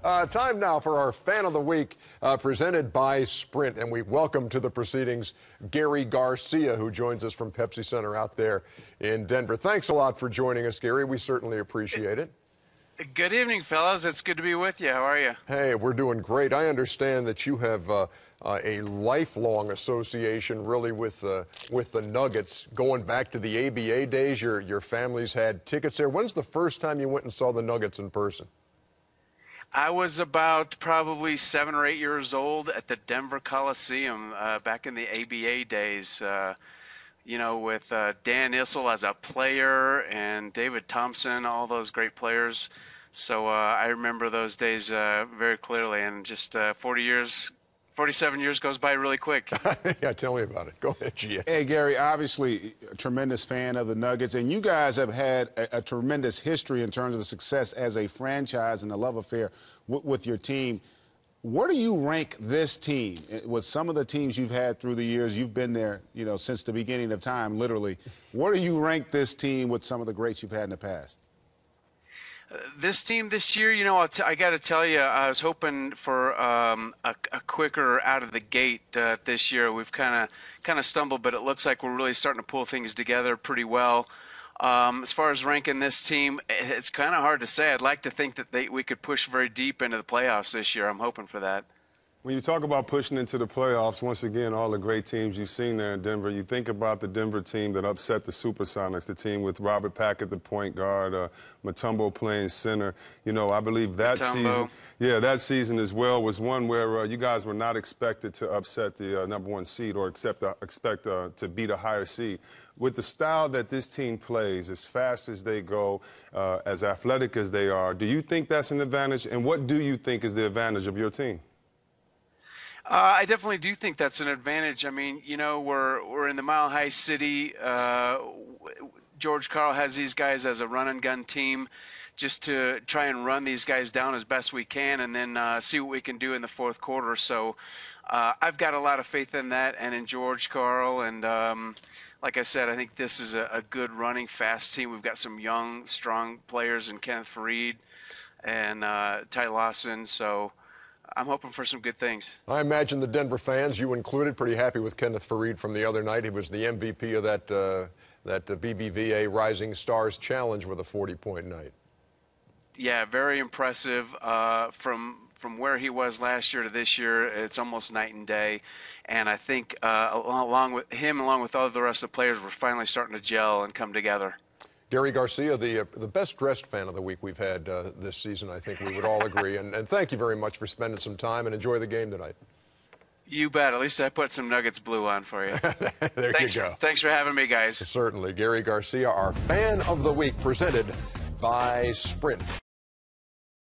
Time now for our Fan of the Week, presented by Sprint. And we welcome to the proceedings Gary Garcia, who joins us from Pepsi Center out there in Denver. Thanks a lot for joining us, Gary. We certainly appreciate it. Good evening, fellas. It's good to be with you. How are you? Hey, we're doing great. I understand that you have a lifelong association, really, with the Nuggets, going back to the ABA days. Your family's had tickets there. When's the first time you went and saw the Nuggets in person? I was about probably 7 or 8 years old at the Denver Coliseum back in the ABA days, with Dan Issel as a player and David Thompson, all those great players. So I remember those days very clearly, and just 47 years goes by really quick. Yeah, tell me about it. Go ahead, Gia. Hey, Gary, obviously a tremendous fan of the Nuggets, and you guys have had a tremendous history in terms of success as a franchise and a love affair with your team. Where do you rank this team with some of the teams you've had through the years? You've been there, since the beginning of time, literally. Where do you rank this team with some of the greats you've had in the past? This team this year, I got to tell you, I was hoping for a quicker out of the gate this year. We've kind of stumbled, but it looks like we're really starting to pull things together pretty well. As far as ranking this team, it's kind of hard to say. I'd like to think that we could push very deep into the playoffs this year. I'm hoping for that. When you talk about pushing into the playoffs, once again, all the great teams you've seen there in Denver, you think about the Denver team that upset the Supersonics, the team with Robert Packett, the point guard, Mutombo playing center. I believe that season as well was one where you guys were not expected to upset the #1 seed or expect to beat a higher seed. With the style that this team plays, as fast as they go, as athletic as they are, do you think that's an advantage? And what do you think is the advantage of your team? I definitely do think that's an advantage. I mean, we're in the Mile High City. George Karl has these guys as a run-and-gun team just to try and run these guys down as best we can and then see what we can do in the fourth quarter. So I've got a lot of faith in that and in George Karl. And like I said, I think this is a good running, fast team. We've got some young, strong players in Kenneth Faried and Ty Lawson. So I'm hoping for some good things. I imagine the Denver fans, you included, pretty happy with Kenneth Faried from the other night. He was the MVP of that BBVA Rising Stars Challenge with a 40-point night. Yeah, very impressive. From where he was last year to this year, it's almost night and day. And I think along with all the rest of the players, we're finally starting to gel and come together. Gary Garcia, the best-dressed fan of the week we've had this season, I think we would all agree. And thank you very much for spending some time, and enjoy the game tonight. You bet. At least I put some Nuggets blue on for you. Thanks you go. Thanks for having me, guys. Certainly. Gary Garcia, our Fan of the Week, presented by Sprint.